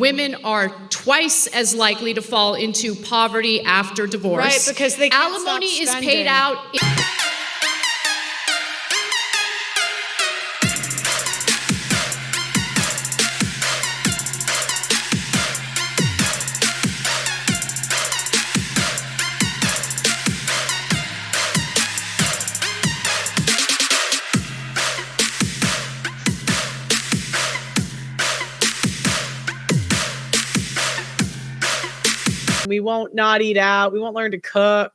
Women are twice as likely to fall into poverty after divorce. Right, because they can't alimony stop is spending. paid out. We won't not eat out. We won't learn to cook.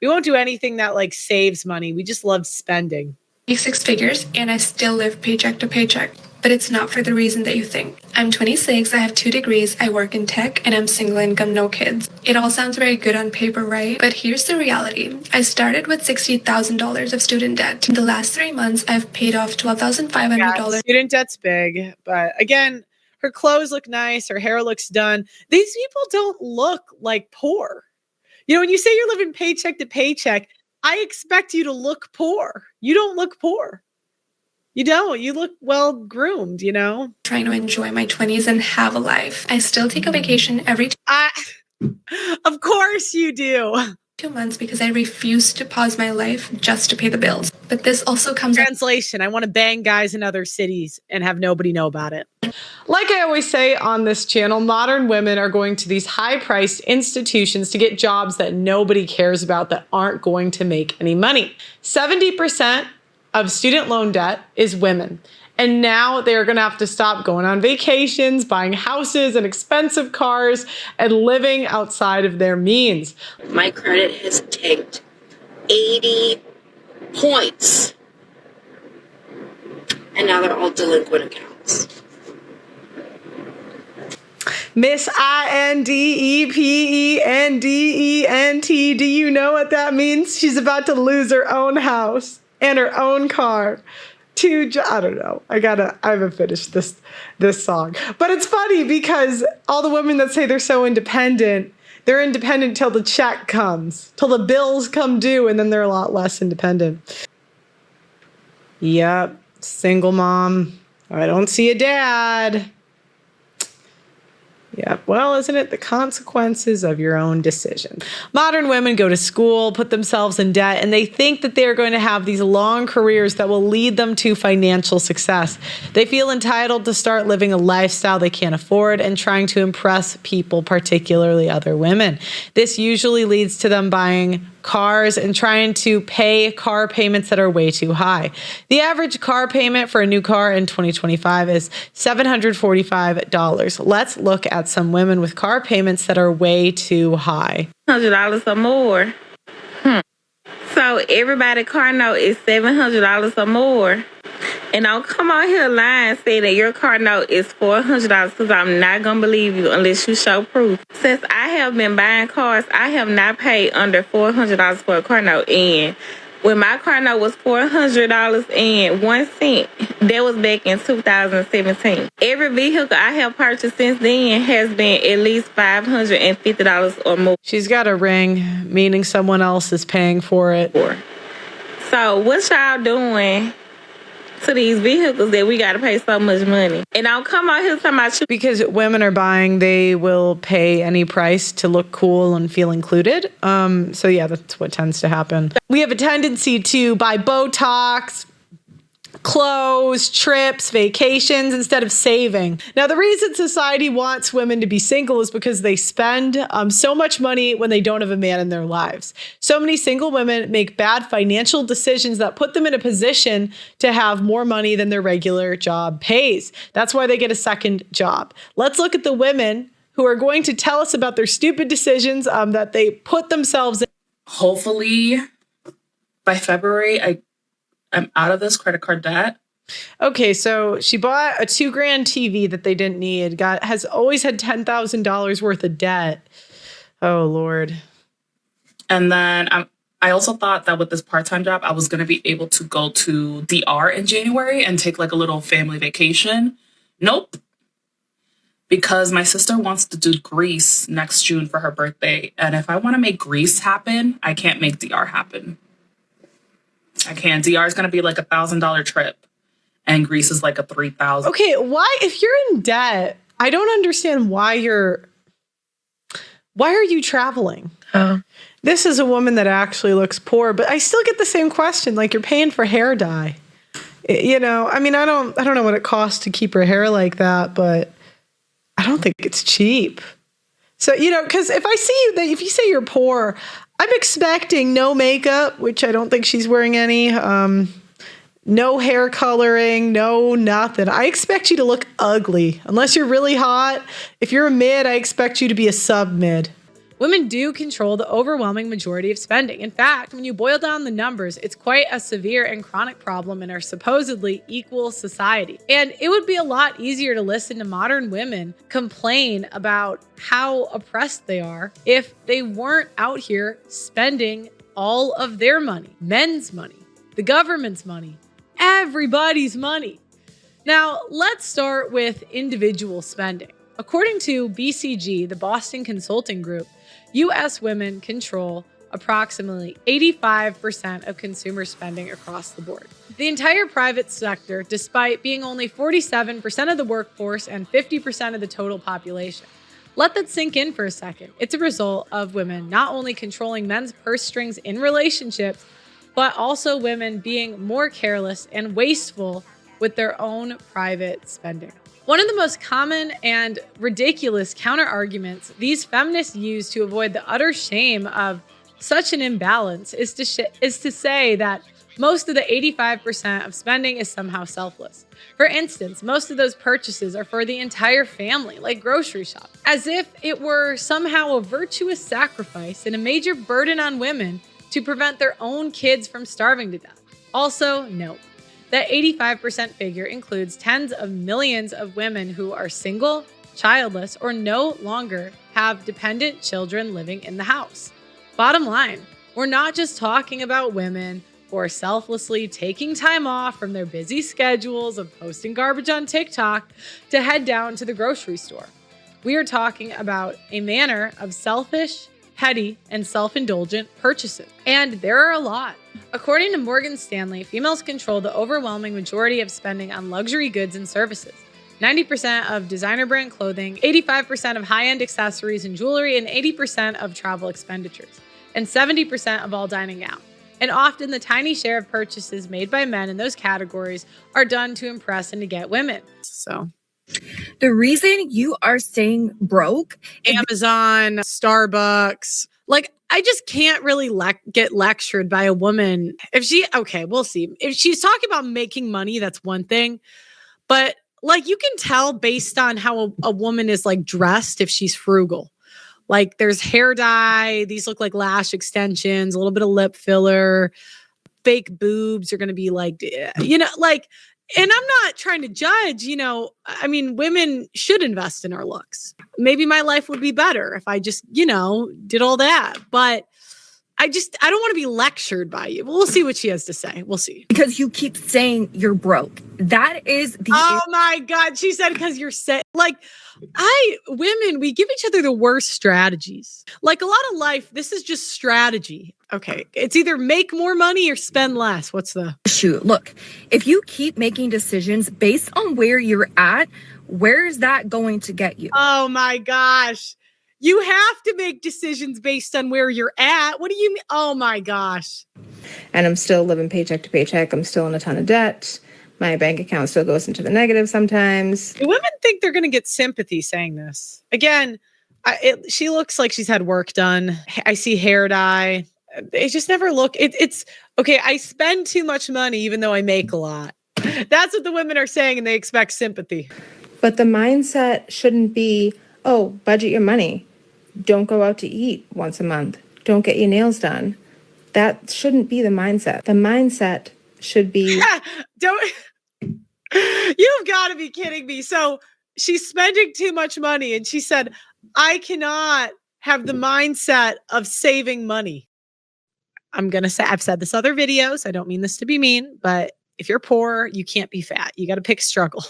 We won't do anything that like saves money. We just love spending. Make 6 figures and I still live paycheck to paycheck. But it's not for the reason that you think. I'm 26, I have 2 degrees, I work in tech, and I'm single income, no kids. It all sounds very good on paper, right? But here's the reality. I started with $60,000 of student debt. In the last 3 months, I've paid off $12,500. Yeah, student debt's big. But again, her clothes look nice. Her hair looks done. These people don't look like poor. You know, when you say you're living paycheck to paycheck, I expect you to look poor. You don't look poor. You don't. You look well groomed, you know? Trying to enjoy my 20s and have a life. I still take a vacation every Of course you do. 2 months because I refuse to pause my life just to pay the bills. But this also comes Translation, I want to bang guys in other cities and have nobody know about it. Like I always say on this channel, modern women are going to these high-priced institutions to get jobs that nobody cares about, that aren't going to make any money. 70% of student loan debt is women. And now they're going to have to stop going on vacations, buying houses and expensive cars, and living outside of their means. My credit has tanked 80 points. And now they're all delinquent accounts. Miss INDEPENDENT, do you know what that means? She's about to lose her own house and her own car. I don't know. I haven't finished this song. But it's funny because all the women that say they're so independent, they're independent till the check comes, till the bills come due, and then they're a lot less independent. Yep, single mom. I don't see a dad. Yeah, well, isn't it the consequences of your own decision? Modern women go to school, put themselves in debt, and they think that they're going to have these long careers that will lead them to financial success. They feel entitled to start living a lifestyle they can't afford and trying to impress people, particularly other women. This usually leads to them buying cars and trying to pay car payments that are way too high. The average car payment for a new car in 2025 is $745. Let's look at some women with car payments that are way too high. $100 or more. So everybody's car note is $700 or more. And don't come on here lying and say that your car note is $400 because I'm not going to believe you unless you show proof. Since I have been buying cars, I have not paid under $400 for a car note. And when my car note was $400.01, that was back in 2017. Every vehicle I have purchased since then has been at least $550 or more. She's got a ring, meaning someone else is paying for it. So what y'all doing to these vehicles that we got to pay so much money? And don't come out here talking about you. Because women are buying, they will pay any price to look cool and feel included. So yeah, that's what tends to happen. We have a tendency to buy Botox, clothes, trips, vacations, instead of saving. Now, the reason society wants women to be single is because they spend so much money when they don't have a man in their lives. So many single women make bad financial decisions that put them in a position to have more money than their regular job pays. That's why they get a second job. Let's look at the women who are going to tell us about their stupid decisions that they put themselves in. Hopefully, by February, I'm out of this credit card debt. Okay, so she bought a $2,000 TV that they didn't need. Has always had $10,000 worth of debt. Oh Lord. And then I also thought that with this part-time job, I was going to be able to go to DR in January and take like a little family vacation. Nope. Because my sister wants to do Greece next June for her birthday. And if I want to make Greece happen, I can't make DR happen. I can't. DR is going to be like $1,000 trip. And Greece is like a $3,000. Okay, why, if you're in debt, I don't understand why are you traveling? This is a woman that actually looks poor, but I still get the same question. Like, you're paying for hair dye. You know, I mean, I don't know what it costs to keep her hair like that, but I don't think it's cheap. So, you know, because if you say you're poor, I'm expecting no makeup, which I don't think she's wearing any, no hair coloring, no nothing. I expect you to look ugly. Unless you're really hot. If you're a mid, I expect you to be a sub-mid. Women do control the overwhelming majority of spending. In fact, when you boil down the numbers, it's quite a severe and chronic problem in our supposedly equal society. And it would be a lot easier to listen to modern women complain about how oppressed they are if they weren't out here spending all of their money, men's money, the government's money, everybody's money. Now, let's start with individual spending. According to BCG, the Boston Consulting Group, U.S. women control approximately 85% of consumer spending across the board. The entire private sector, despite being only 47% of the workforce and 50% of the total population. Let that sink in for a second. It's a result of women not only controlling men's purse strings in relationships, but also women being more careless and wasteful with their own private spending. One of the most common and ridiculous counter-arguments these feminists use to avoid the utter shame of such an imbalance is to say that most of the 85% of spending is somehow selfless. For instance, most of those purchases are for the entire family, like grocery shopping, as if it were somehow a virtuous sacrifice and a major burden on women to prevent their own kids from starving to death. Also, note that 85% figure includes tens of millions of women who are single, childless, or no longer have dependent children living in the house. Bottom line, we're not just talking about women who are selflessly taking time off from their busy schedules of posting garbage on TikTok to head down to the grocery store. We are talking about a manner of selfish, petty, and self-indulgent purchases. And there are a lot. According to Morgan Stanley, females control the overwhelming majority of spending on luxury goods and services. 90% of designer brand clothing, 85% of high-end accessories and jewelry, and 80% of travel expenditures, and 70% of all dining out. And often the tiny share of purchases made by men in those categories are done to impress and to get women. So the reason you are staying broke, Amazon, Starbucks, like I just can't really get lectured by a woman. We'll see. If she's talking about making money, that's one thing. But like you can tell based on how a woman is like dressed if she's frugal. Like there's hair dye, these look like lash extensions, a little bit of lip filler, fake boobs are going to be like, and I'm not trying to judge, I mean, women should invest in our looks. Maybe my life would be better if I just, did all that. But I don't want to be lectured by you. We'll see what she has to say. We'll see. Because you keep saying you're broke. That is the... Oh my God. She said, because you're set. Like, women, we give each other the worst strategies. Like a lot of life, this is just strategy. Okay. It's either make more money or spend less. What's the... Shoot, look, if you keep making decisions based on where you're at, where is that going to get you? Oh my gosh. You have to make decisions based on where you're at. What do you mean? Oh my gosh. And I'm still living paycheck to paycheck. I'm still in a ton of debt. My bank account still goes into the negative sometimes. Women think they're going to get sympathy saying this. Again, she looks like she's had work done. I see hair dye. They just never look. It's okay. I spend too much money even though I make a lot. That's what the women are saying, and they expect sympathy. But the mindset shouldn't be, oh, budget your money. Don't go out to eat once a month. Don't get your nails done. That shouldn't be the mindset. The mindset should be... You've got to be kidding me. So she's spending too much money, and she said, I cannot have the mindset of saving money. I'm going to say, I've said this other videos. I don't mean this to be mean, but if you're poor, you can't be fat. You got to pick struggle.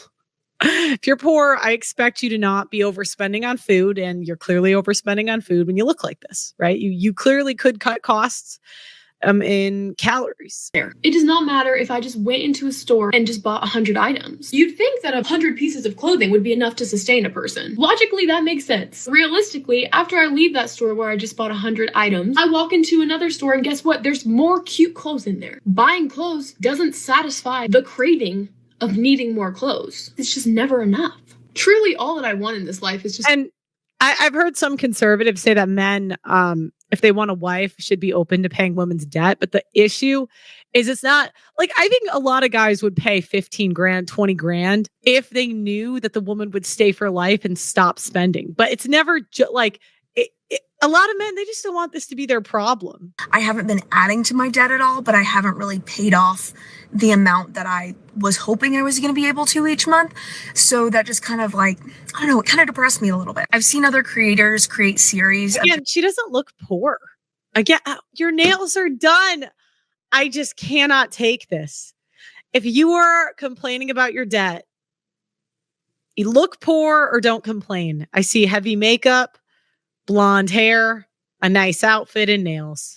If you're poor, I expect you to not be overspending on food, and you're clearly overspending on food when you look like this, right? You clearly could cut costs. in calories. It does not matter if I just went into a store and just bought 100 items. You'd think that 100 pieces of clothing would be enough to sustain a person. Logically, that makes sense. Realistically, after I leave that store where I just bought 100 items, I walk into another store and guess what? There's more cute clothes in there. Buying clothes doesn't satisfy the craving of needing more clothes. It's just never enough. Truly, all that I want in this life is just... And I've heard some conservatives say that men, if they want a wife, should be open to paying women's debt. But the issue is it's not like, I think a lot of guys would pay 15 grand, 20 grand if they knew that the woman would stay for life and stop spending. But it's never a lot of men, they just don't want this to be their problem. I haven't been adding to my debt at all, but I haven't really paid off the amount that I was hoping I was going to be able to each month. So that just kind of like, I don't know, it kind of depressed me a little bit. I've seen other creators create series. Again, she doesn't look poor. Again, your nails are done. I just cannot take this. If you are complaining about your debt, you look poor or don't complain. I see heavy makeup, blonde hair, a nice outfit, and nails.